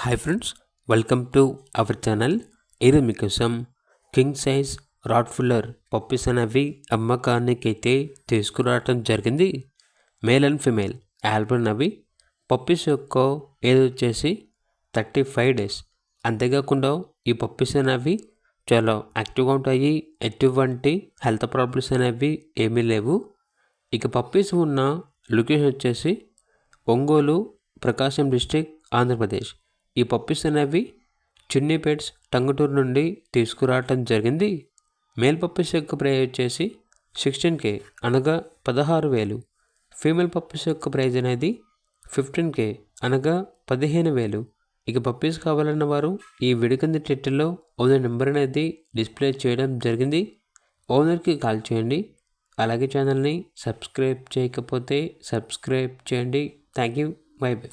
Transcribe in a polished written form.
Hi friends, welcome to our channel. ఇది మీకోసం king size రాట్ ఫుల్లర్ పప్పీస్ అనేవి అమ్మకానికి అయితే తీసుకురావటం జరిగింది. మేల్ అండ్ ఫిమేల్ ఆల్బన్ అవి పప్పీస్ యొక్క ఏజ్ వచ్చేసి 35 days. అంతేకాకుండా ఈ పప్పీస్ అనేవి చాలా యాక్టివ్గా ఉంటాయి. ఎటువంటి హెల్త్ ప్రాబ్లమ్స్ అనేవి ఏమీ లేవు. ఇక పప్పీస్ ఉన్న లొకేషన్ వచ్చేసి ఒంగోలు, ప్రకాశం డిస్టిక్, ఆంధ్రప్రదేశ్. ఈ పప్పీస్ అనేవి చిన్ని పెట్స్ టంగుటూరు నుండి తీసుకురావటం జరిగింది. మేల్ పప్పీస్ యొక్క ప్రైజ్ వచ్చేసి 16K అనగా 16,000. ఫీమేల్ పప్పీస్ యొక్క ప్రైజ్ అనేది 15K అనగా 15,000. ఇక పప్పీస్ కావాలన్న వారు ఈ వీడియో కింద టైటిల్లో ఓనర్ నెంబర్ అనేది డిస్ప్లే చేయడం జరిగింది. ఓనర్కి కాల్ చేయండి. అలాగే ఛానల్ని సబ్స్క్రైబ్ చేయకపోతే సబ్స్క్రైబ్ చేయండి. Thank you. By by.